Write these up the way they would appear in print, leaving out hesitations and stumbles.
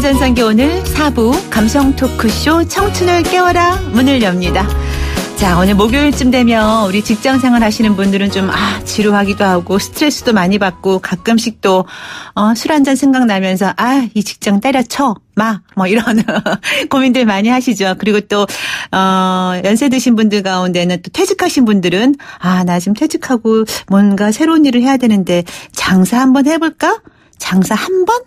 전성기 오늘 4부 감성 토크쇼 청춘을 깨워라 문을 엽니다. 자, 오늘 목요일쯤 되면 우리 직장생활 하시는 분들은 좀 지루하기도 하고 스트레스도 많이 받고 가끔씩 또 술 한잔 생각나면서 이 직장 때려쳐 뭐 이런 고민들 많이 하시죠. 그리고 또 연세 드신 분들 가운데는 또 퇴직하신 분들은 나 지금 퇴직하고 뭔가 새로운 일을 해야 되는데 장사 한번 해볼까? 장사 한 번?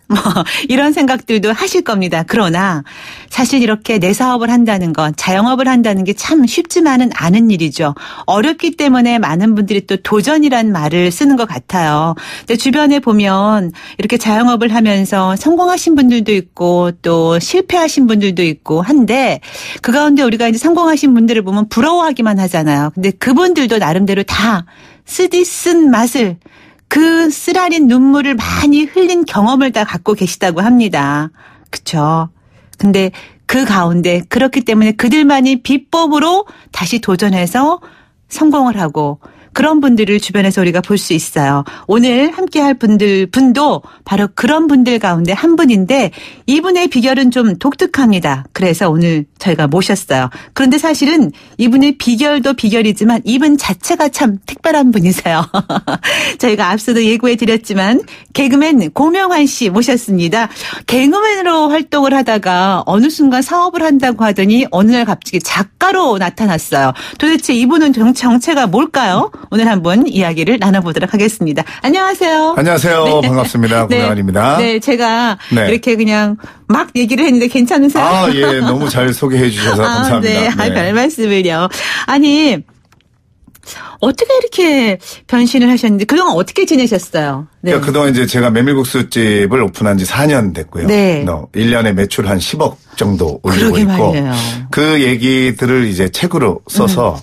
이런 생각들도 하실 겁니다. 그러나 사실 이렇게 내 사업을 한다는 건, 자영업을 한다는 게 참 쉽지만은 않은 일이죠. 어렵기 때문에 많은 분들이 또 도전이란 말을 쓰는 것 같아요. 근데 주변에 보면 이렇게 자영업을 하면서 성공하신 분들도 있고 또 실패하신 분들도 있고 한데 그 가운데 우리가 이제 성공하신 분들을 보면 부러워하기만 하잖아요. 근데 그분들도 나름대로 다 쓰디쓴 맛을 그 쓰라린 눈물을 많이 흘린 경험을 다 갖고 계시다고 합니다. 그쵸? 근데 그 가운데 그렇기 때문에 그들만이 비법으로 다시 도전해서 성공을 하고 그런 분들을 주변에서 우리가 볼 수 있어요. 오늘 함께할 분도 바로 그런 분들 가운데 한 분인데 이분의 비결은 좀 독특합니다. 그래서 오늘 저희가 모셨어요. 그런데 사실은 이분의 비결도 비결이지만 이분 자체가 참 특별한 분이세요. 저희가 앞서도 예고해드렸지만 개그맨 고명환 씨 모셨습니다. 개그맨으로 활동을 하다가 어느 순간 사업을 한다고 하더니 어느 날 갑자기 작가로 나타났어요. 도대체 이분은 정체가 뭘까요? 오늘 한번 이야기를 나눠보도록 하겠습니다. 안녕하세요. 안녕하세요. 네. 반갑습니다. 고명환입니다. 네, 제가 이렇게 그냥 막 얘기를 했는데 괜찮으세요? 예, 너무 잘 소개해 주셔서 감사합니다. 네, 별 말씀을요. 아니, 어떻게 이렇게 변신을 하셨는지 그동안 어떻게 지내셨어요? 네. 그러니까 그동안 이제 제가 메밀국수집을 오픈한 지 4년 됐고요. 네. 1년에 매출 한 10억 정도 올리고 있고 말이에요. 그 얘기들을 이제 책으로 써서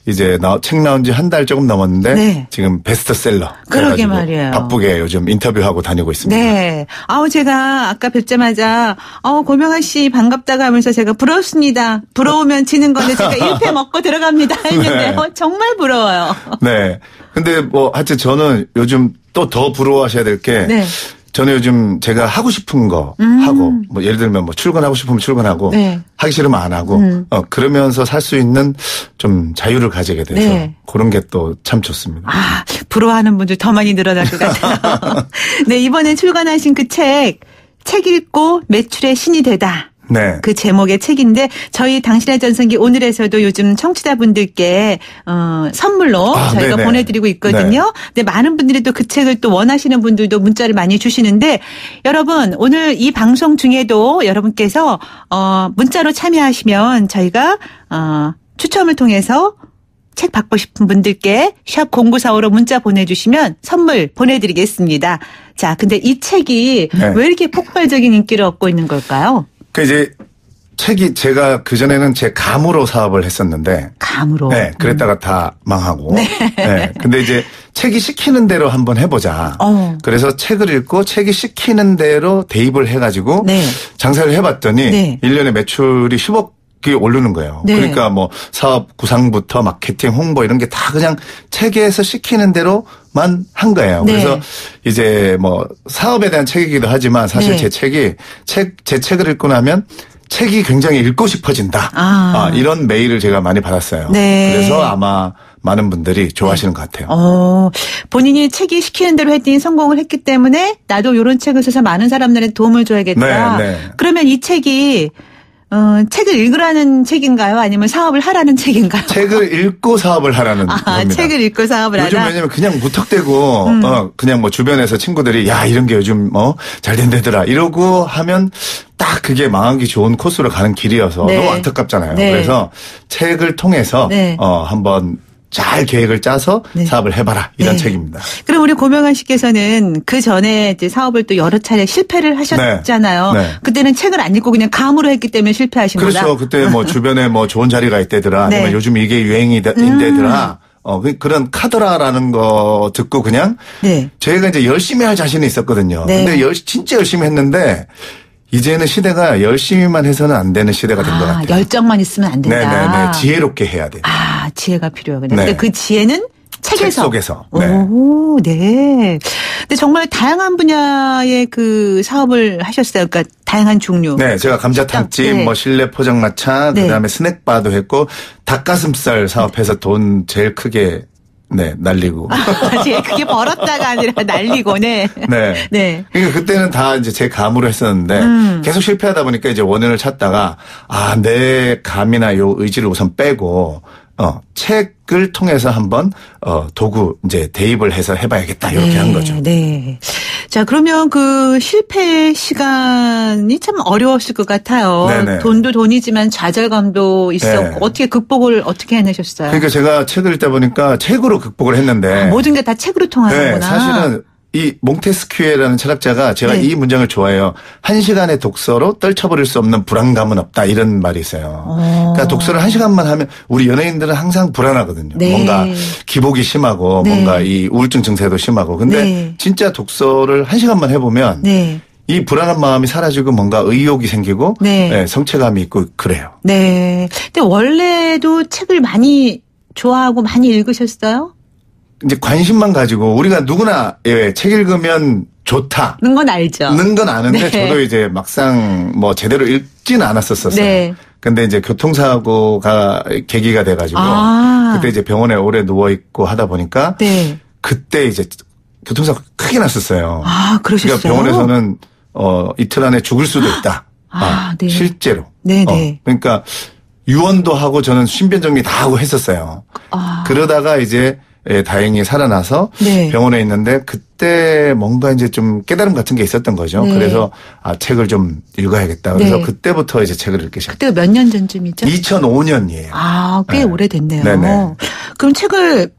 이제 책 나온 지 한 달 조금 넘었는데 지금 베스트셀러. 그러게 말이에요. 바쁘게 요즘 인터뷰하고 다니고 있습니다. 네. 제가 아까 뵙자마자 고명환 씨 반갑다고 하면서 제가 부럽습니다. 부러우면 지는 건데 제가 1패 먹고 들어갑니다 했는데 정말 부러워요. 네. 근데 하여튼 저는 요즘 또 더 부러워하셔야 될 게 저는 요즘 제가 하고 싶은 거 하고 예를 들면 출근하고 싶으면 출근하고 하기 싫으면 안 하고 그러면서 살 수 있는 좀 자유를 가지게 돼서 그런 게 또 참 좋습니다. 부러워하는 분들 더 많이 늘어날 것 같아요. 네, 이번에 출간하신 그 책 읽고 매출의 신이 되다. 네. 그 제목의 책인데 저희 당신의 전성기 오늘에서도 요즘 청취자분들께 선물로 저희가 보내드리고 있거든요. 근데 많은 분들이 또 그 책을 또 원하시는 분들도 문자를 많이 주시는데 여러분 오늘 이 방송 중에도 여러분께서 문자로 참여하시면 저희가 추첨을 통해서 책 받고 싶은 분들께 샵 0945로 문자 보내주시면 선물 보내드리겠습니다. 자, 근데 이 책이 왜 이렇게 폭발적인 인기를 얻고 있는 걸까요? 이제 책이 제가 그전에는 제 감으로 사업을 했었는데. 감으로? 네. 그랬다가 다 망하고. 네. 근데 이제 책이 시키는 대로 한번 해보자. 그래서 책을 읽고 책이 시키는 대로 대입을 해가지고. 장사를 해봤더니 1년에 매출이 10억 오르는 거예요. 그러니까 사업 구상부터 마케팅, 홍보 이런 게 다 그냥 책에서 시키는 대로만 한 거예요. 그래서 이제 사업에 대한 책이기도 하지만 사실 제 책을 읽고 나면 책이 굉장히 읽고 싶어진다. 이런 메일을 제가 많이 받았어요. 그래서 아마 많은 분들이 좋아하시는 것 같아요. 본인이 책이 시키는 대로 했더니 성공을 했기 때문에 나도 이런 책을 써서 많은 사람들한테 도움을 줘야겠다. 그러면 이 책이 책을 읽으라는 책인가요? 아니면 사업을 하라는 책인가요? 책을 읽고 사업을 하라는 겁니다. 책을 읽고 사업을 하라. 요즘 왜냐면 그냥 무턱대고 그냥 주변에서 친구들이 야 이런 게 요즘 잘 된다더라 이러고 하면 딱 그게 망하기 좋은 코스로 가는 길이어서 너무 안타깝잖아요. 그래서 책을 통해서 한번 잘 계획을 짜서 사업을 해봐라 이런 책입니다. 그럼 우리 고명환 씨께서는 그 전에 이제 사업을 또 여러 차례 실패를 하셨잖아요. 그때는 책을 안 읽고 그냥 감으로 했기 때문에 실패하신 거다. 그렇죠. 그때 주변에 좋은 자리가 있대더라. 아니면 요즘 이게 유행인데더라. 그런 카더라라는 거 듣고 그냥 저희가 이제 열심히 할 자신이 있었거든요. 근데 진짜 열심히 했는데 이제는 시대가 열심히만 해서는 안 되는 시대가 된 것 같아요. 열정만 있으면 안 된다. 지혜롭게 해야 돼요. 지혜가 필요하군요. 근데 그 지혜는 책에서. 책 속에서. 오, 네. 근데 정말 다양한 분야의 그 사업을 하셨어요. 그러니까 다양한 종류. 네, 제가 감자탕집, 네. 뭐 실내 포장마차, 네. 그다음에 스낵바도 했고 닭가슴살 사업해서 돈 제일 크게 네, 날리고. 제일 크게 벌었다가 아니라 날리고, 네. 네. 네. 그러니까 그때는 다 이제 제 감으로 했었는데 계속 실패하다 보니까 이제 원인을 찾다가 내 감이나 요 의지를 우선 빼고 책을 통해서 한번 도구 이제 대입을 해서 해봐야겠다 이렇게 네, 한 거죠. 네. 자, 그러면 그 실패 시간이 참 어려웠을 것 같아요. 네네. 돈도 돈이지만 좌절감도 있었고 네. 어떻게 극복을 어떻게 해내셨어요? 그러니까 제가 책을 읽다 보니까 책으로 극복을 했는데 모든 게 다 책으로 통하는구나. 네, 사실은 이 몽테스큐에라는 철학자가 제가 네. 이 문장을 좋아해요. 1시간의 독서로 떨쳐버릴 수 없는 불안감은 없다 이런 말이 있어요. 그러니까 독서를 1시간만 하면 우리 연예인들은 항상 불안하거든요. 네. 뭔가 기복이 심하고 네. 뭔가 이 우울증 증세도 심하고. 근데 네. 진짜 독서를 1시간만 해보면 네. 이 불안한 마음이 사라지고 뭔가 의욕이 생기고 네. 네, 성취감이 있고 그래요. 네. 근데 원래도 책을 많이 좋아하고 많이 읽으셨어요? 이제 관심만 가지고 우리가 누구나 책 읽으면 좋다. 는 건 알죠. 는 건 아는데 네. 저도 이제 막상 뭐 제대로 읽지는 않았었어요. 네. 근데 이제 교통사고가 계기가 돼가지고 그때 이제 병원에 오래 누워 있고 하다 보니까 네. 그때 이제 교통사고 크게 났었어요. 그러셨어요? 그러니까 병원에서는 이틀 안에 죽을 수도 있다. 네. 실제로. 네네. 그러니까 유언도 하고 저는 신변정리 다 하고 했었어요. 그러다가 이제 다행히 살아나서 네. 병원에 있는데 그때 뭔가 이제 좀 깨달음 같은 게 있었던 거죠. 네. 그래서 책을 좀 읽어야겠다. 그래서 네. 그때부터 이제 책을 읽기 시작했어요. 그때가 몇 년 전쯤이죠? 2005년이에요. 꽤 네. 오래됐네요. 네네. 그럼 책을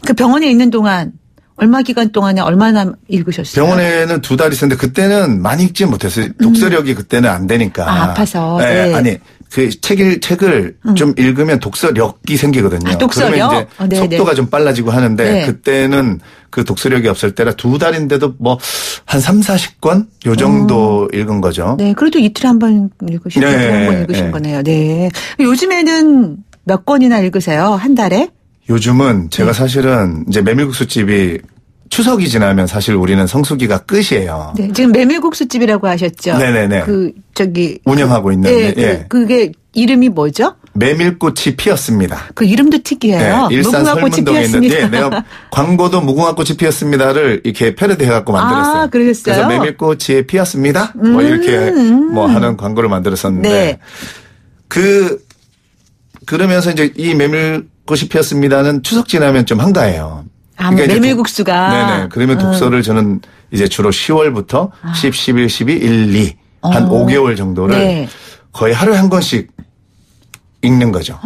그 병원에 있는 동안 얼마 기간 동안에 얼마나 읽으셨어요? 병원에는 2달 있었는데 그때는 많이 읽지 못했어요. 독서력이 그때는 안 되니까. 아파서. 네. 네. 아니. 그 책을 좀 읽으면 독서력이 생기거든요. 독서력? 그러면 이제 속도가 좀 빨라지고 하는데 네. 그때는 그 독서력이 없을 때라 2달인데도 뭐 한 30-40권 요 정도 읽은 거죠. 네, 그래도 이틀에 한 번 읽으신 네. 한 번 읽으신 네. 거네요. 네. 요즘에는 몇 권이나 읽으세요? 한 달에? 요즘은 제가 사실은 이제 메밀국수집이 추석이 지나면 사실 우리는 성수기가 끝이에요. 네, 지금 메밀국수집이라고 하셨죠? 네네네. 운영하고 있는데. 네, 그게 이름이 뭐죠? 메밀꽃이 피었습니다. 그 이름도 특이해요. 네, 일산 설문동에 있는데 내가 광고도 무궁화꽃이 피었습니다를 이렇게 패러디 해갖고 만들었어요. 그러셨어요? 그래서 메밀꽃이 피었습니다. 뭐 이렇게 뭐 하는 광고를 만들었었는데 네. 그러면서 이제 이 메밀꽃이 피었습니다는 추석 지나면 좀 한가해요. 그러니까 메밀국수가. 네네. 그러면 독서를 저는 이제 주로 10월부터 10, 11, 12, 1, 2 한 5개월 정도를 네. 거의 하루에 한 권씩 읽는 거죠.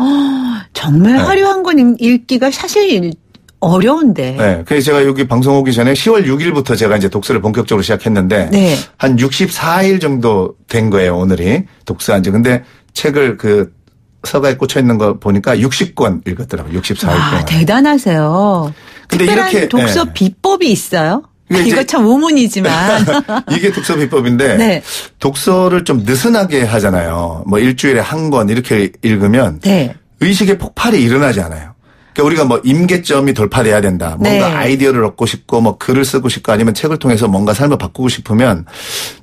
정말 네. 하루에 한 권 읽기가 사실 어려운데. 네. 그래서 제가 여기 방송 오기 전에 10월 6일부터 제가 이제 독서를 본격적으로 시작했는데 네. 한 64일 정도 된 거예요, 오늘이. 독서한 지. 근데 책을 서가에 꽂혀 있는 거 보니까 60권 읽었더라고요. 64일 동안. 대단하세요. 근데 이렇게 독서 네. 비법이 있어요? 이거 참 우문이지만. 이게 독서 비법인데 네. 독서를 좀 느슨하게 하잖아요. 뭐 일주일에 한 권 이렇게 읽으면 네. 의식의 폭발이 일어나지 않아요. 그러니까 우리가 뭐 임계점이 돌파돼야 된다. 뭔가 네. 아이디어를 얻고 싶고 뭐 글을 쓰고 싶고 아니면 책을 통해서 뭔가 삶을 바꾸고 싶으면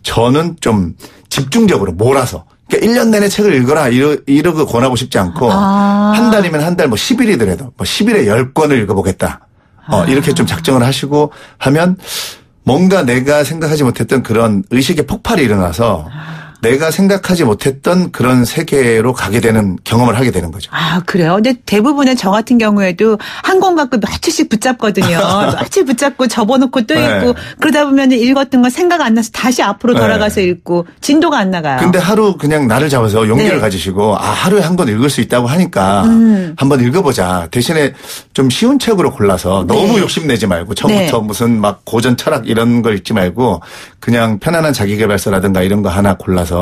저는 좀 집중적으로 몰아서 그러니까 1년 내내 책을 읽어라 이러고 권하고 싶지 않고 한 달이면 한 달 뭐 10일이더라도 뭐 10일에 10권을 읽어보겠다. 이렇게 좀 작정을 하시고 하면 뭔가 내가 생각하지 못했던 그런 의식의 폭발이 일어나서 내가 생각하지 못했던 그런 세계로 가게 되는 경험을 하게 되는 거죠. 그래요? 근데 대부분은 저 같은 경우에도 한 권 갖고 며칠씩 붙잡거든요. 며칠 붙잡고 접어놓고 또 읽고 네. 그러다 보면 읽었던 거 생각 안 나서 다시 앞으로 돌아가서 네. 읽고 진도가 안 나가요. 근데 하루 그냥 날을 잡아서 용기를 네. 가지시고 하루에 한 권 읽을 수 있다고 하니까 한번 읽어보자. 대신에 좀 쉬운 책으로 골라서 네. 너무 욕심내지 말고 처음부터 네. 무슨 막 고전 철학 이런 걸 읽지 말고 그냥 편안한 자기계발서라든가 이런 거 하나 골라서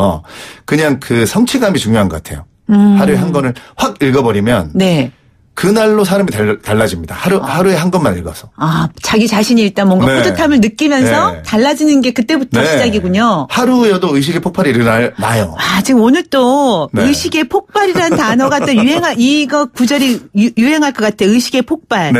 그냥 그 성취감이 중요한 것 같아요. 하루에 한 권을 확 읽어버리면 네. 그날로 사람이 달라집니다. 하루에 한 것만 읽어서. 자기 자신이 일단 뭔가 뿌듯함을 느끼면서 달라지는 게 그때부터 시작이군요. 하루여도 의식의 폭발이 일어나요. 지금 오늘 또 의식의 폭발이라는 단어가 또 이거 구절이 유행할 것 같아요. 의식의 폭발.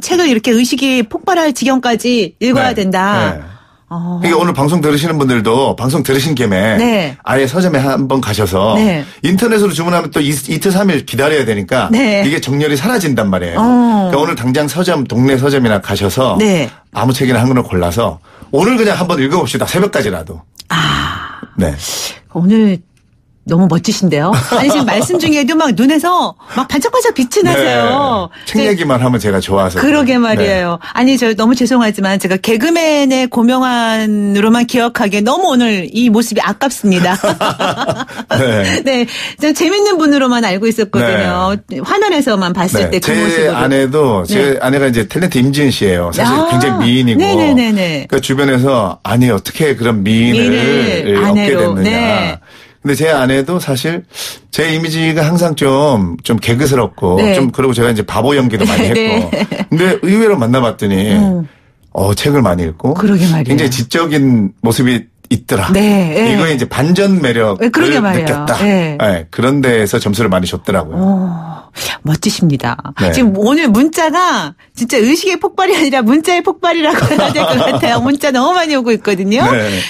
책을 이렇게 의식이 폭발할 지경까지 읽어야 된다. 그러니까 오늘 방송 들으시는 분들도 방송 들으신 김에 아예 서점에 한번 가셔서 인터넷으로 주문하면 또 이틀 3일 기다려야 되니까 이게 정렬이 사라진단 말이에요. 그러니까 오늘 당장 동네 서점이나 가셔서 아무 책이나 한 권을 골라서 오늘 그냥 한번 읽어봅시다. 새벽까지라도. 오늘 너무 멋지신데요? 아니, 지금 말씀 중에도 막 눈에서 막 반짝반짝 빛이 나세요. 책 얘기만 하면 제가 좋아서. 그러게 말이에요. 아니, 저 너무 죄송하지만 제가 개그맨의 고명환으로만 기억하기에 너무 오늘 이 모습이 아깝습니다. 저 재밌는 분으로만 알고 있었거든요. 화면에서만 봤을 때 그 모습을. 제 아내도, 제 아내가 이제 탤런트 임지은 씨예요. 사실 굉장히 미인이고. 그러니까 주변에서 아니, 어떻게 그런 미인을 얻게 됐느냐. 근데 제 아내도 사실 제 이미지가 항상 좀 개그스럽고 좀 그러고 제가 이제 바보 연기도 많이 했고. 근데 의외로 만나봤더니 책을 많이 읽고 그러게 말이에요. 굉장히 지적인 모습이 있더라. 이거에 이제 반전 매력을 느꼈다. 그런 데에서 점수를 많이 줬더라고요. 멋지십니다. 지금 오늘 문자가 진짜 의식의 폭발이 아니라 문자의 폭발이라고 해야 될 것 같아요. 문자 너무 많이 오고 있거든요.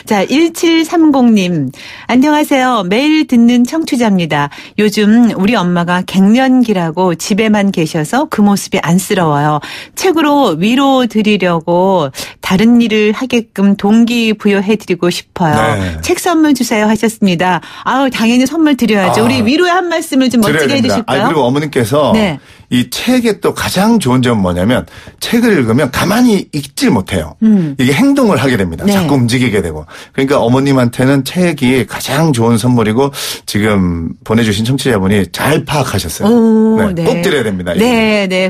자, 1730님. 안녕하세요. 매일 듣는 청취자입니다. 요즘 우리 엄마가 갱년기라고 집에만 계셔서 그 모습이 안쓰러워요. 책으로 위로 드리려고 다른 일을 하게끔 동기부여해드리고 싶어요. 책 선물 주세요 하셨습니다. 당연히 선물 드려야죠. 우리 위로의 한 말씀을 좀 멋지게 해주실까요? 그리고 어머님께서 이 책의 또 가장 좋은 점은 뭐냐면 책을 읽으면 가만히 있질 못해요. 이게 행동을 하게 됩니다. 자꾸 움직이게 되고. 그러니까 어머님한테는 책이 가장 좋은 선물이고 지금 보내주신 청취자분이 잘 파악하셨어요. 꼭 드려야 됩니다.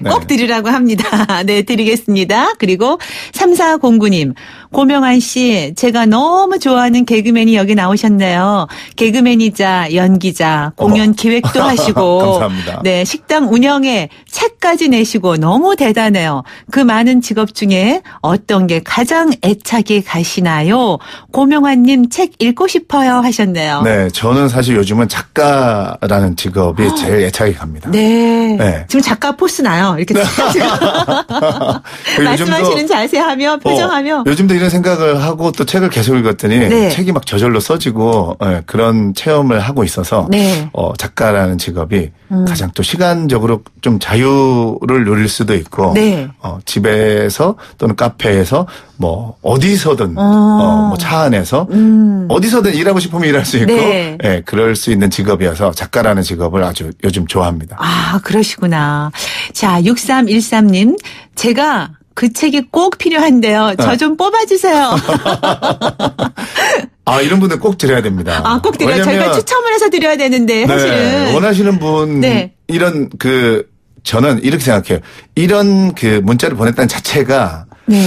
꼭 드리라고 합니다. 드리겠습니다. 그리고 3409님. 고명환 씨, 제가 너무 좋아하는 개그맨이 여기 나오셨네요. 개그맨이자 연기자, 공연 기획도 하시고 감사합니다. 식당 운영에 책까지 내시고 너무 대단해요. 그 많은 직업 중에 어떤 게 가장 애착이 가시나요? 고명환님 책 읽고 싶어요 하셨네요. 저는 사실 요즘은 작가라는 직업이 제일 애착이 갑니다. 지금 작가 포스 나요. 이렇게 말씀하시는 자세하며 표정하며. 요즘도 이런 생각을 하고 또 책을 계속 읽었더니 책이 막 저절로 써지고 그런 체험을 하고 있어서 작가라는 직업이 가장 또 시간적으로 좀 자유를 누릴 수도 있고 집에서 또는 카페에서 뭐 어디서든 뭐 차 안에서 어디서든 일하고 싶으면 일할 수 있고 그럴 수 있는 직업이어서 작가라는 직업을 아주 요즘 좋아합니다. 그러시구나. 자, 6313님. 제가 그 책이 꼭 필요한데요. 저 좀 뽑아주세요. 이런 분들 꼭 드려야 됩니다. 꼭 드려요. 저희가 추첨을 해서 드려야 되는데 사실은. 원하시는 분 이런 저는 이렇게 생각해요. 이런 문자를 보냈다는 자체가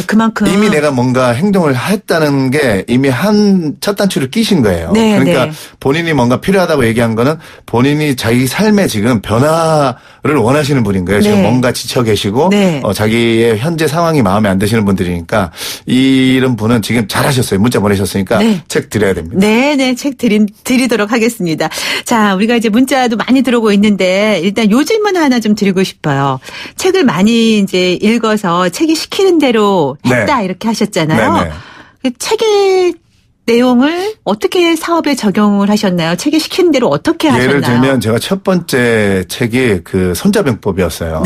그만큼 이미 내가 뭔가 행동을 했다는 게 이미 한 첫 단추를 끼신 거예요. 그러니까 본인이 뭔가 필요하다고 얘기한 거는 본인이 자기 삶에 지금 변화를 원하시는 분인 거예요. 지금 뭔가 지쳐 계시고 자기의 현재 상황이 마음에 안 드시는 분들이니까 이런 분은 지금 잘하셨어요. 문자 보내셨으니까 책 드려야 됩니다. 책 드리도록 하겠습니다. 자, 우리가 이제 문자도 많이 들어오고 있는데 일단 요 질문 하나 좀 드리고 싶어요. 책을 많이 이제 읽어서 책이 시키는 대로 했다 이렇게 하셨잖아요. 책의 내용을 어떻게 사업에 적용을 하셨나요? 책이 시키는 대로 어떻게 하셨나요? 예를 들면 제가 첫 번째 책이 손자병법이었어요.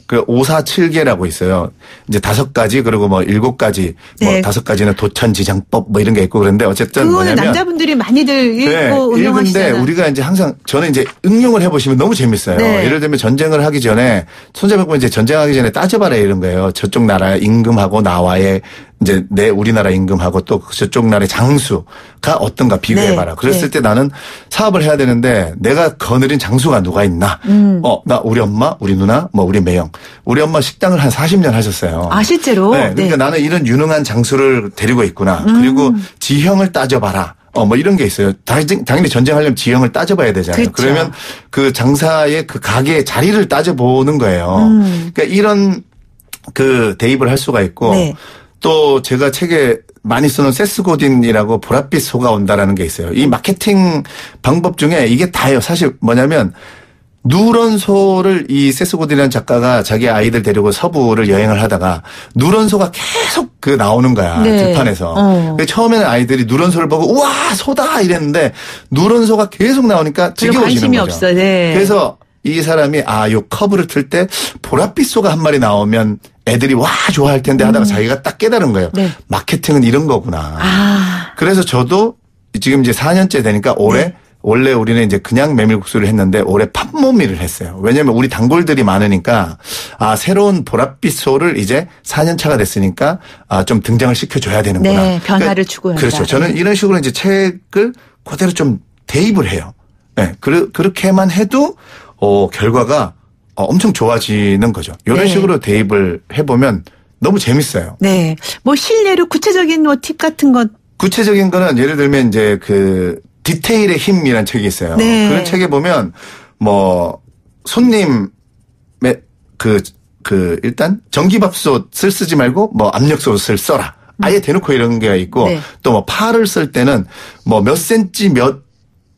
그 547개라고 있어요. 이제 5가지 그리고 뭐 7가지 뭐 5가지는 도천지장법 뭐 이런 게 있고 그런데 어쨌든 뭐냐면 남자분들이 많이들 읽고 응용하시잖아요. 읽는데 우리가 이제 항상 저는 이제 응용을 해보시면 너무 재밌어요. 예를 들면 전쟁을 하기 전에 손자병법은 이제 전쟁하기 전에 따져봐라 이런 거예요. 저쪽 나라 임금하고 나와의 이제 우리나라 임금하고 또 저쪽 나라의 장수가 어떤가 비교해봐라. 그랬을 때 나는 사업을 해야 되는데 내가 거느린 장수가 누가 있나? 나 우리 엄마, 우리 누나, 뭐 우리 매형. 우리 엄마 식당을 한 40년 하셨어요. 실제로? 그러니까 나는 이런 유능한 장수를 데리고 있구나. 그리고 지형을 따져봐라. 뭐 이런 게 있어요. 당연히 전쟁하려면 지형을 따져봐야 되잖아요. 그렇죠. 그러면 그 장사의 그 가게의 자리를 따져보는 거예요. 그러니까 이런 그 대입을 할 수가 있고 네. 또 제가 책에 많이 쓰는 세스 고딘이라고 보랏빛 소가 온다라는 게 있어요. 이 마케팅 방법 중에 이게 다예요. 사실 뭐냐면 누런 소를 이 세스 고딘이라는 작가가 자기 아이들 데리고 서부를 여행을 하다가 누런 소가 계속 그 나오는 거야. 네. 들판에서. 처음에는 아이들이 누런 소를 보고 우와 소다 이랬는데 누런 소가 계속 나오니까 지겨워지는 관심이 거죠. 없어. 네. 그래서 이 사람이 요 커브를 틀 때 보랏빛 소가 한 마리 나오면 애들이 와 좋아할 텐데 하다가 자기가 딱 깨달은 거예요. 네. 마케팅은 이런 거구나. 그래서 저도 지금 이제 4년째 되니까 올해 네. 원래 우리는 이제 그냥 메밀국수를 했는데 올해 팥모밀을 했어요. 왜냐하면 우리 단골들이 많으니까 새로운 보랏빛 소를 이제 4년 차가 됐으니까 좀 등장을 시켜줘야 되는구나. 네, 변화를 추구한다. 그렇죠. 저는 이런 식으로 이제 책을 그대로 좀 대입을 해요. 네, 그렇게만 해도 결과가 엄청 좋아지는 거죠. 이런 네. 식으로 대입을 해보면 너무 재밌어요. 네, 뭐 실례로 구체적인 뭐 팁 같은 것. 구체적인 거는 예를 들면 이제 그 디테일의 힘이라는 책이 있어요. 네. 그런 책에 보면 뭐 손님의 일단 전기밥솥을 쓰지 말고 뭐 압력솥을 써라. 아예 대놓고 이런 게 있고 네. 또 뭐 파를 쓸 때는 뭐 몇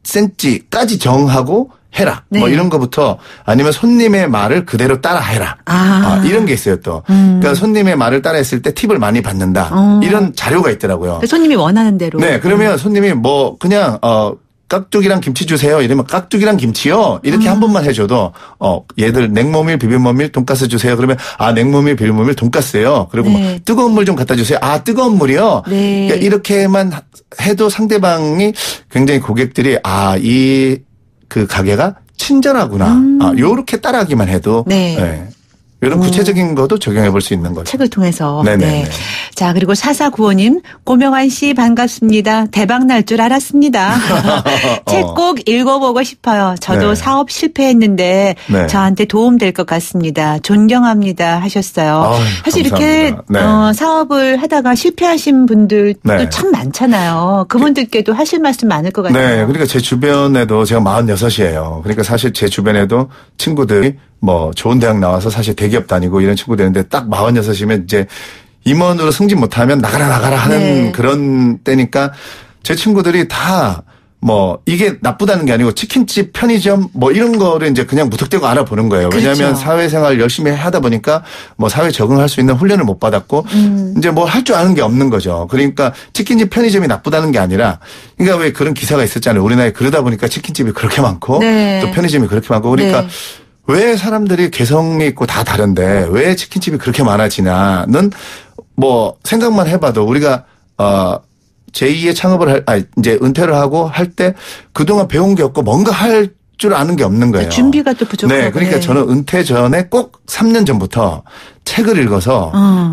센치까지 정하고 해라. 네. 뭐 이런 거부터 아니면 손님의 말을 그대로 따라 해라. 이런 게 있어요 또. 그러니까 손님의 말을 따라 했을 때 팁을 많이 받는다. 이런 자료가 있더라고요. 손님이 원하는 대로. 네. 그러면 손님이 뭐 그냥 깍두기랑 김치 주세요. 이러면 깍두기랑 김치요. 이렇게 한 번만 해줘도 얘들 냉모밀, 비빔모밀, 돈가스 주세요. 그러면 냉모밀, 비빔모밀, 돈가스요. 그리고 네. 뭐 뜨거운 물 좀 갖다 주세요. 뜨거운 물이요. 네. 그러니까 이렇게만 해도 상대방이 굉장히 고객들이 이 그 가게가 친절하구나. 요렇게 따라하기만 해도 네. 네. 이런 구체적인 것도 적용해 볼 수 있는 거죠. 책을 통해서. 네네. 네. 자, 그리고 4495님, 고명환 씨 반갑습니다. 대박 날 줄 알았습니다. 책 꼭 읽어보고 싶어요. 저도 네. 사업 실패했는데 네. 저한테 도움 될 것 같습니다. 존경합니다 하셨어요. 사실 이렇게 네. 사업을 하다가 실패하신 분들도 네. 참 많잖아요. 그분들께도 하실 말씀 많을 것 같아요. 네. 그러니까 제 주변에도 제가 46이에요. 그러니까 사실 제 주변에도 친구들이 뭐 좋은 대학 나와서 사실 대기업 다니고 이런 친구들인데 딱 46이면 이제 임원으로 승진 못하면 나가라 하는 네. 그런 때니까 제 친구들이 다 뭐 이게 나쁘다는 게 아니고 치킨집, 편의점 뭐 이런 거를 이제 그냥 무턱대고 알아보는 거예요. 그렇죠. 왜냐하면 사회생활 열심히 하다 보니까 뭐 사회 적응할 수 있는 훈련을 못 받았고 이제 뭐 할 줄 아는 게 없는 거죠. 그러니까 치킨집, 편의점이 나쁘다는 게 아니라 그러니까 왜 그런 기사가 있었잖아요. 우리나라에 그러다 보니까 치킨집이 그렇게 많고 네. 또 편의점이 그렇게 많고 그러니까 네. 왜 사람들이 개성이 있고 다 다른데 왜 치킨집이 그렇게 많아지냐는 뭐 생각만 해봐도 우리가 제2의 창업을 이제 은퇴를 하고 할 때 그동안 배운 게 없고 뭔가 할 줄 아는 게 없는 거예요. 준비가 또 부족하고. 네, 그러니까 저는 은퇴 전에 꼭 3년 전부터 책을 읽어서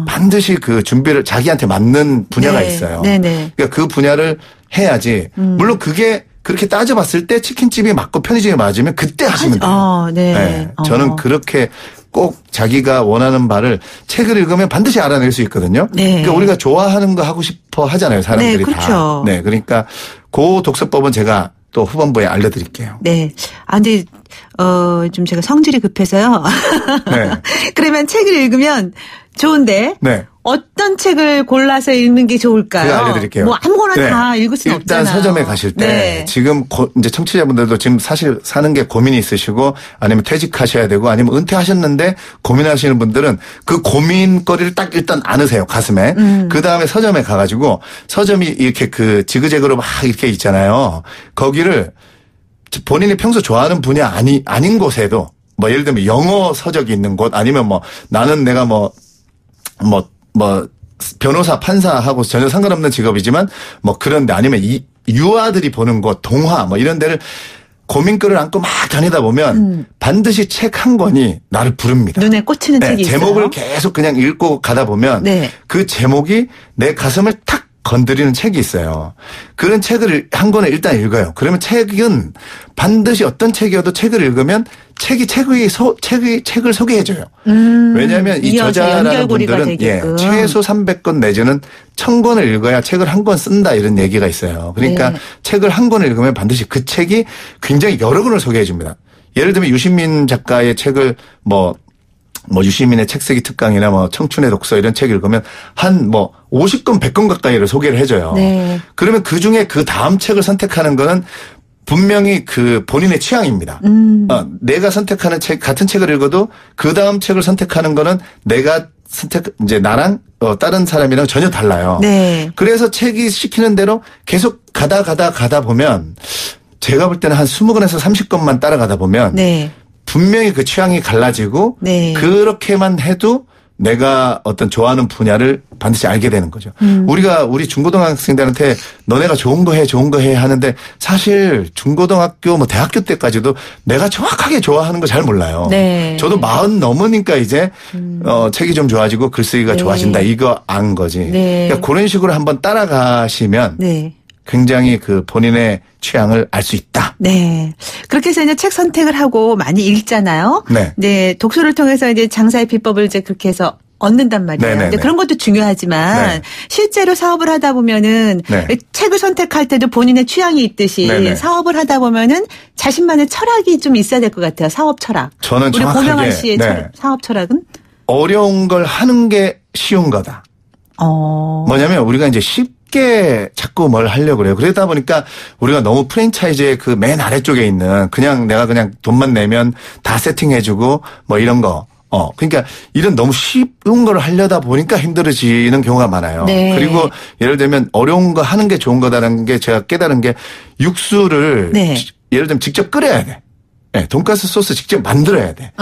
반드시 그 준비를 자기한테 맞는 분야가 네. 있어요. 네네. 그러니까 그 분야를 해야지. 물론 그게 그렇게 따져봤을 때 치킨집이 맞고 편의점이 맞으면 그때 하시면 돼요. 네. 네. 저는 그렇게 꼭 자기가 원하는 바를 책을 읽으면 반드시 알아낼 수 있거든요. 네. 그러니까 우리가 좋아하는 거 하고 싶어 하잖아요. 사람들이 네, 그렇죠. 다. 네. 그러니까 그 독서법은 제가 또 후반부에 알려드릴게요. 네. 근데 좀 제가 성질이 급해서요. 네. 그러면 책을 읽으면 좋은데 네. 어떤 책을 골라서 읽는 게 좋을까요? 제가 알려드릴게요. 뭐 아무거나 네. 다 읽을 수는 없잖아요. 일단 서점에 가실 때 네. 지금 이제 청취자분들도 지금 사실 사는 게 고민이 있으시고 아니면 퇴직하셔야 되고 아니면 은퇴하셨는데 고민하시는 분들은 그 고민거리를 딱 일단 안으세요. 가슴에. 그다음에 서점에 가가지고 서점이 이렇게 그 지그재그로 막 이렇게 있잖아요. 거기를 본인이 평소 좋아하는 분야 아닌 곳에도 뭐 예를 들면 영어 서적이 있는 곳 아니면 뭐 나는 내가 뭐 변호사, 판사하고 전혀 상관없는 직업이지만 뭐 그런데 아니면 유아들이 보는 곳, 동화 뭐 이런 데를 고민거리를 안고 막 다니다 보면 반드시 책 한 권이 나를 부릅니다. 눈에 꽂히는 네, 책이 있어요. 제목을 계속 그냥 읽고 가다 보면 네. 그 제목이 내 가슴을 탁 건드리는 책이 있어요. 그런 책을 한 권을 일단 읽어요. 그러면 책은 반드시 어떤 책이어도 책을 읽으면 책을 소개해줘요. 왜냐하면 이 저자라는 분들은 최소 300권 내지는 1000권을 읽어야 책을 한 권 쓴다 이런 얘기가 있어요. 그러니까 책을 한 권을 읽으면 반드시 그 책이 굉장히 여러 권을 소개해 줍니다. 예를 들면 유시민 작가의 책을 뭐 유시민의 책쓰기 특강이나 뭐 청춘의 독서 이런 책 읽으면 한 50권, 100권 가까이를 소개를 해줘요. 네. 그러면 그 중에 그 다음 책을 선택하는 거는 분명히 그 본인의 취향입니다. 내가 선택하는 책, 같은 책을 읽어도 그 다음 책을 선택하는 거는 내가 나랑 다른 사람이랑 전혀 달라요. 네. 그래서 책이 시키는 대로 계속 가다 보면 제가 볼 때는 한 20권에서 30권만 따라가다 보면 네. 분명히 그 취향이 갈라지고 네. 그렇게만 해도 내가 어떤 좋아하는 분야를 반드시 알게 되는 거죠. 우리 중고등학생들한테 너네가 좋은 거 해 하는데 사실 중고등학교 대학교 때까지도 내가 정확하게 좋아하는 거 잘 몰라요. 네. 저도 40 넘으니까 이제 책이 좀 좋아지고 글쓰기가 네. 좋아진다 이거 안 거지. 네. 그러니까 그런 식으로 한번 따라가시면 네. 굉장히 그 본인의 취향을 알 수 있다. 네. 그렇게 해서 이제 책 선택을 하고 많이 읽잖아요. 네. 네. 독서를 통해서 이제 장사의 비법을 이제 그렇게 해서 얻는단 말이에요. 근데 그런 것도 중요하지만 네. 실제로 사업을 하다 보면은 네. 책을 선택할 때도 본인의 취향이 있듯이 네네. 사업을 하다 보면은 자신만의 철학이 좀 있어야 될 것 같아요. 사업 철학. 저는 우리 고명환 씨의 네. 사업 철학은? 어려운 걸 하는 게 쉬운 거다. 뭐냐면 우리가 이제 쉽게 자꾸 뭘 하려고 그래요. 그러다 보니까 우리가 너무 프랜차이즈의 그 맨 아래쪽에 있는 내가 그냥 돈만 내면 다 세팅해주고 이런 거. 그러니까 이런 너무 쉬운 걸 하려다 보니까 힘들어지는 경우가 많아요. 네. 그리고 예를 들면 어려운 거 하는 게 좋은 거다라는 게 제가 깨달은 게 육수를 네. 예를 들면 직접 끓여야 돼. 네, 돈가스 소스 직접 만들어야 돼.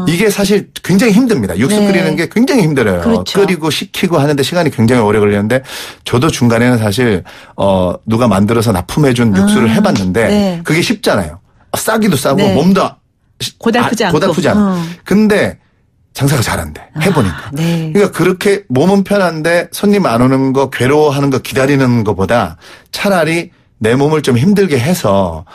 이게 사실 굉장히 힘듭니다. 육수 네. 끓이는 게 굉장히 힘들어요. 그렇죠. 끓이고 식히고 하는데 시간이 굉장히 오래 걸리는데 저도 중간에는 사실 누가 만들어서 납품해준 육수를 해봤는데 네. 그게 쉽잖아요. 싸기도 싸고 네. 몸도 고달프지 않고. 근데 장사가 잘 안 돼. 해보니까. 네. 그러니까 그렇게 몸은 편한데 손님 안 오는 거 괴로워하는 거 기다리는 것보다 차라리 내 몸을 좀 힘들게 해서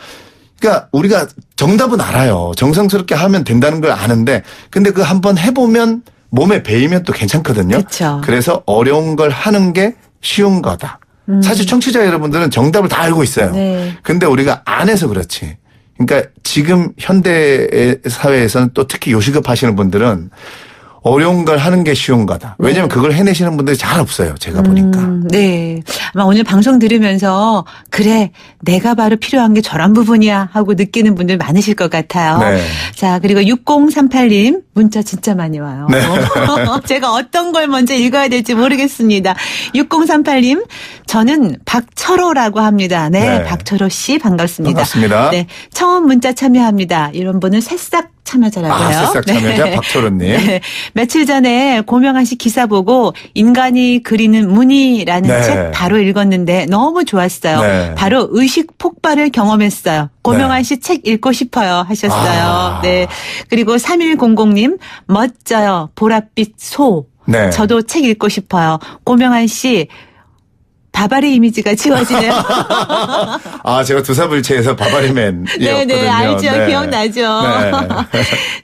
그러니까 우리가 정답은 알아요. 정성스럽게 하면 된다는 걸 아는데 근데 그 한번 해보면 몸에 배이면 또 괜찮거든요. 그쵸. 그래서 어려운 걸 하는 게 쉬운 거다. 사실 청취자 여러분들은 정답을 다 알고 있어요. 네. 근데 우리가 안 해서 그렇지. 그러니까 지금 현대 사회에서는 또 특히 요식업 하시는 분들은 어려운 걸 하는 게 쉬운 거다. 왜냐하면 네. 그걸 해내시는 분들이 잘 없어요. 제가 보니까. 네. 아마 오늘 방송 들으면서 그래 내가 바로 필요한 게 저런 부분이야 하고 느끼는 분들 많으실 것 같아요. 네. 자 그리고 6038님 문자 진짜 많이 와요. 네. 제가 어떤 걸 먼저 읽어야 될지 모르겠습니다. 6038님 저는 박철호라고 합니다. 네. 박철호 씨 반갑습니다. 반갑습니다. 네. 처음 문자 참여합니다. 이런 분은 새싹 참여자라고 해요. 새싹 참여자 네. 박철호님. 네. 며칠 전에 고명환 씨 기사 보고 인간이 그리는 무늬라는 네. 책 바로 읽었는데 너무 좋았어요. 네. 바로 의식 폭발을 경험했어요. 고명환 씨 책 읽고 싶어요 하셨어요. 네. 그리고 3100님 멋져요. 보랏빛 소. 네. 저도 책 읽고 싶어요. 고명환 씨 바바리 이미지가 지워지네요. 제가 두사불체에서 바바리맨이었거든요. 네네, 알죠. 네. 기억나죠. 네.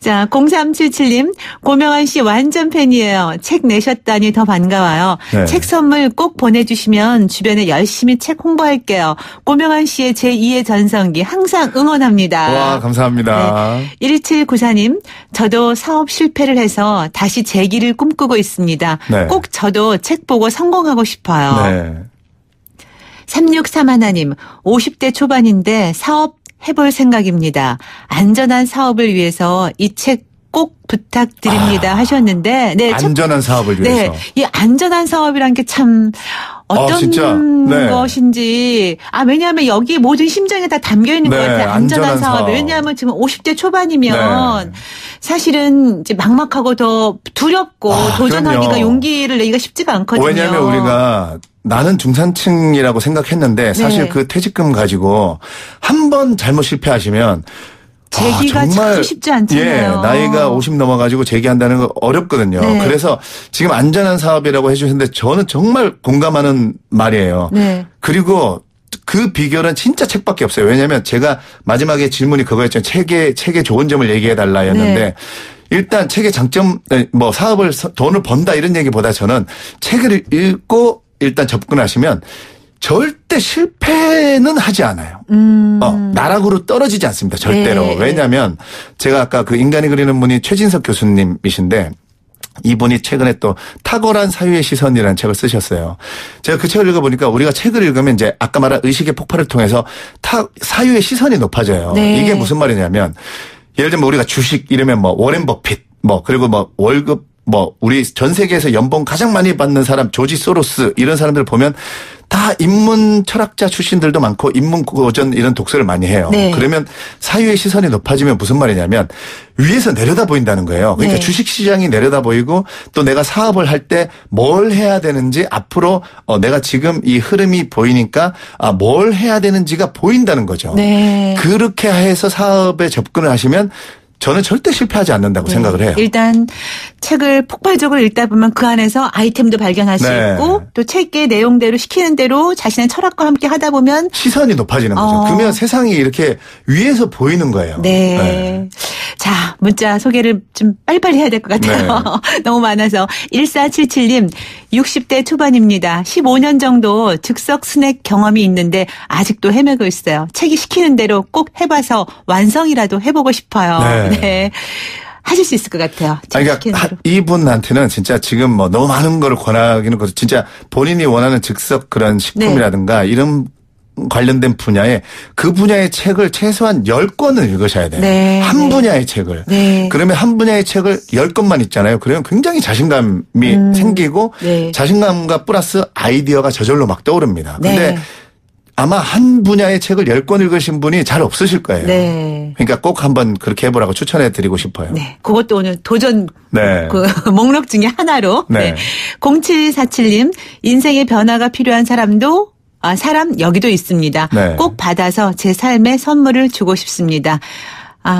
자, 0377님, 고명환 씨 완전 팬이에요. 책 내셨다니 더 반가워요. 네. 책 선물 꼭 보내주시면 주변에 열심히 책 홍보할게요. 고명환 씨의 제2의 전성기 항상 응원합니다. 와, 감사합니다. 네. 1794님, 저도 사업 실패를 해서 다시 재기를 꿈꾸고 있습니다. 네. 꼭 저도 책 보고 성공하고 싶어요. 네. 3631님, 50대 초반인데 사업 해볼 생각입니다. 안전한 사업을 위해서 이 책 꼭 부탁드립니다 하셨는데. 네, 안전한 사업을 위해서. 네, 이 안전한 사업이란 게 참 어떤 네. 것인지. 왜냐하면 여기 모든 심정이 다 담겨 있는 네, 것 같아요. 안전한 사업. 왜냐하면 지금 50대 초반이면 네. 사실은 이제 막막하고 더 두렵고 도전하기가 그럼요. 용기를 내기가 쉽지가 않거든요. 왜냐하면 우리가 나는 중산층이라고 생각했는데 사실 네. 그 퇴직금 가지고 한 번 잘못 실패하시면 재기가 참 쉽지 않잖아요. 예, 나이가 50 넘어가지고 재기한다는 거 어렵거든요. 네. 그래서 지금 안전한 사업이라고 해주셨는데 저는 정말 공감하는 말이에요. 네. 그리고 그 비결은 진짜 책밖에 없어요. 왜냐하면 제가 마지막에 질문이 그거였죠. 책의 좋은 점을 얘기해달라였는데 네. 일단 책의 장점, 뭐 사업을 돈을 번다 이런 얘기보다 저는 책을 읽고 일단 접근하시면 절대 실패는 하지 않아요. 나락으로 떨어지지 않습니다. 절대로. 네. 왜냐하면 제가 아까 그 인간이 그리는 분이 최진석 교수님이신데 이분이 최근에 또 탁월한 사유의 시선이라는 책을 쓰셨어요. 제가 그 책을 읽어보니까 우리가 책을 읽으면 이제 아까 말한 의식의 폭발을 통해서 사유의 시선이 높아져요. 네. 이게 무슨 말이냐면 예를 들면 우리가 주식 이러면 뭐 워렌 버핏 뭐 그리고 뭐 월급 뭐 우리 전 세계에서 연봉 가장 많이 받는 사람 조지 소로스 이런 사람들 보면 다 인문 철학자 출신들도 많고 인문 고전 이런 독서를 많이 해요. 네. 그러면 사유의 시선이 높아지면 무슨 말이냐면 위에서 내려다 보인다는 거예요. 그러니까 네. 주식시장이 내려다 보이고 또 내가 사업을 할 때 뭘 해야 되는지 앞으로 내가 지금 이 흐름이 보이니까 뭘 해야 되는지가 보인다는 거죠. 네. 그렇게 해서 사업에 접근을 하시면 저는 절대 실패하지 않는다고 네. 생각을 해요. 일단 책을 폭발적으로 읽다 보면 그 안에서 아이템도 발견할 수 네. 있고 또 책의 내용대로 시키는 대로 자신의 철학과 함께 하다 보면 시선이 높아지는 거죠. 그러면 세상이 이렇게 위에서 보이는 거예요. 네. 네. 자, 문자 소개를 좀 빨리빨리 해야 될 것 같아요. 네. 너무 많아서 1477님 60대 초반입니다. 15년 정도 즉석 스낵 경험이 있는데 아직도 헤매고 있어요. 책이 시키는 대로 꼭 해봐서 완성이라도 해보고 싶어요. 네. 네. 하실 수 있을 것 같아요. 그러니까 이분한테는 진짜 지금 뭐 너무 많은 걸 권하기는 그렇죠. 진짜 본인이 원하는 즉석 그런 식품이라든가 네. 이런 관련된 분야에 그 분야의 책을 최소한 10권을 읽으셔야 돼요. 네. 한 분야의 책을. 네. 그러면 한 분야의 책을 10권만 읽잖아요. 그러면 굉장히 자신감이 생기고 네. 자신감과 플러스 아이디어가 저절로 막 떠오릅니다. 근데 네. 아마 한 분야의 책을 10권 읽으신 분이 잘 없으실 거예요. 네. 그러니까 꼭 한번 그렇게 해보라고 추천해 드리고 싶어요. 네. 그것도 오늘 도전 네. 그 목록 중에 하나로. 네. 네. 0747님 인생의 변화가 필요한 사람도 사람 여기도 있습니다. 네. 꼭 받아서 제 삶에 선물을 주고 싶습니다.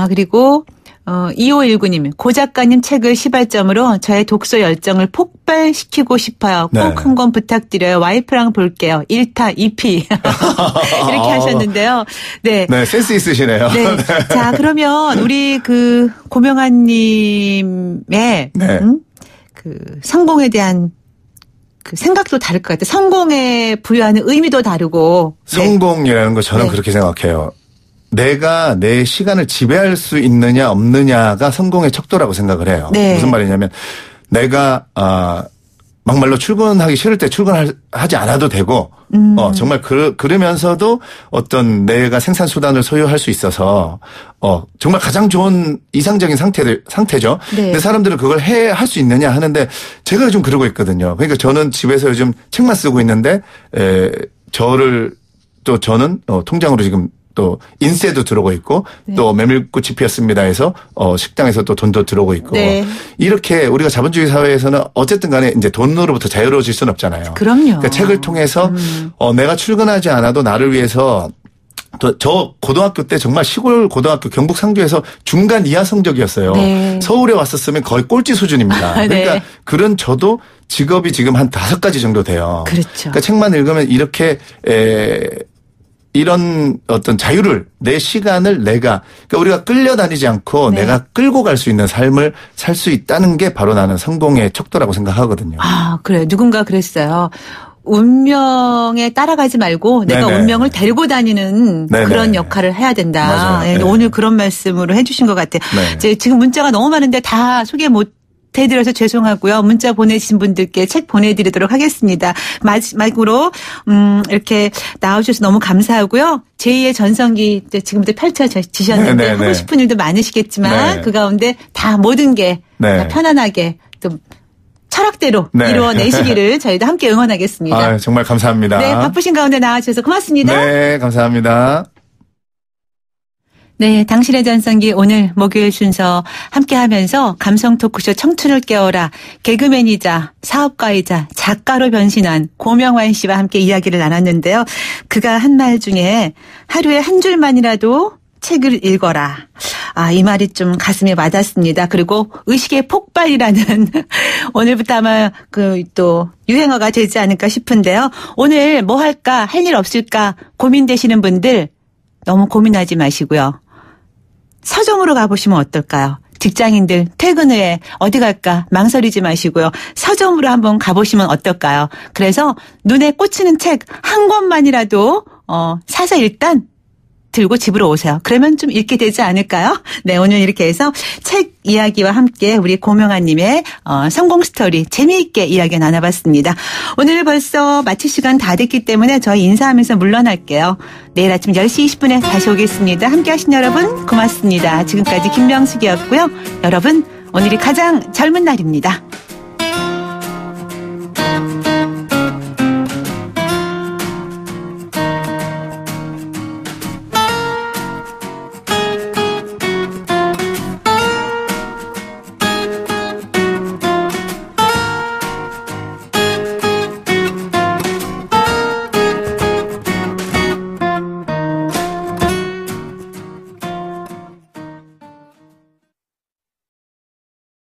그리고 2519님 고 작가님 책을 시발점으로 저의 독서 열정을 폭발시키고 싶어요. 꼭 한 권 부탁드려요. 와이프랑 볼게요. 1타 2피 이렇게 하셨는데요. 네, 네 센스 있으시네요. 네. 네. 자 그러면 우리 그 고명환님의 네. 그 성공에 대한 그 생각도 다를 것 같아요. 성공에 부여하는 의미도 다르고. 성공이라는 거 저는 네. 그렇게 생각해요. 내가 내 시간을 지배할 수 있느냐 없느냐가 성공의 척도라고 생각을 해요. 네. 무슨 말이냐면 내가 막말로 출근하기 싫을 때 출근하지 않아도 되고 정말 그러면서도 어떤 내가 생산 수단을 소유할 수 있어서 정말 가장 좋은 이상적인 상태죠. 네. 근데 사람들은 그걸 할 수 있느냐 하는데 제가 요즘 그러고 있거든요. 그러니까 저는 집에서 요즘 책만 쓰고 있는데 저는 통장으로 지금 또 인세도 들어오고 있고 네. 또 메밀꽃이 피었습니다 해서 식당에서 또 돈도 들어오고 있고 네. 이렇게 우리가 자본주의 사회에서는 어쨌든 간에 이제 돈으로부터 자유로워질 수는 없잖아요. 그럼요. 그러니까 책을 통해서 내가 출근하지 않아도 나를 위해서 저 고등학교 때 정말 시골 고등학교 경북 상주에서 중간 이하 성적이었어요. 네. 서울에 왔었으면 거의 꼴찌 수준입니다. 그러니까 네. 그런 저도 직업이 지금 한 5가지 정도 돼요. 그렇죠. 그러니까 책만 읽으면 이렇게 이런 어떤 자유를 내 시간을 그러니까 우리가 끌려다니지 않고 네. 내가 끌고 갈 수 있는 삶을 살 수 있다는 게 바로 나는 성공의 척도라고 생각하거든요. 그래요. 누군가 그랬어요. 운명에 따라가지 말고 내가 네네. 운명을 데리고 다니는 네네. 그런 역할을 해야 된다. 맞아요. 네. 오늘 그런 말씀으로 해주신 것 같아요. 네. 지금 문자가 너무 많은데 다 소개 못 해드려서 죄송하고요. 문자 보내주신 분들께 책 보내드리도록 하겠습니다. 마지막으로 이렇게 나와주셔서 너무 감사하고요. 제2의 전성기 지금부터 펼쳐지셨는데 네네네. 하고 싶은 일도 많으시겠지만 네. 그 가운데 다 모든 게 네. 다 편안하게 또 철학대로 네. 이루어내시기를 저희도 함께 응원하겠습니다. 정말 감사합니다. 네, 바쁘신 가운데 나와주셔서 고맙습니다. 네, 감사합니다. 네, 당신의 전성기 오늘 목요일 순서 함께하면서 감성 토크쇼 청춘을 깨워라 개그맨이자 사업가이자 작가로 변신한 고명환 씨와 함께 이야기를 나눴는데요. 그가 한 말 중에 하루에 한 줄만이라도 책을 읽어라. 이 말이 좀 가슴에 와닿습니다. 그리고 의식의 폭발이라는 오늘부터 아마 또 유행어가 되지 않을까 싶은데요. 오늘 뭐 할까, 할 일 없을까 고민되시는 분들 너무 고민하지 마시고요. 서점으로 가보시면 어떨까요? 직장인들 퇴근 후에 어디 갈까 망설이지 마시고요. 서점으로 한번 가보시면 어떨까요? 그래서 눈에 꽂히는 책 한 권만이라도 사서 일단 들고 집으로 오세요. 그러면 좀 읽게 되지 않을까요? 네, 오늘 이렇게 해서 책 이야기와 함께 우리 고명아님의 성공 스토리 재미있게 이야기 나눠봤습니다. 오늘 벌써 마칠 시간 다 됐기 때문에 저희 인사하면서 물러날게요. 내일 아침 10시 20분에 다시 오겠습니다. 함께 하신 여러분 고맙습니다. 지금까지 김명숙이었고요. 여러분 오늘이 가장 젊은 날입니다.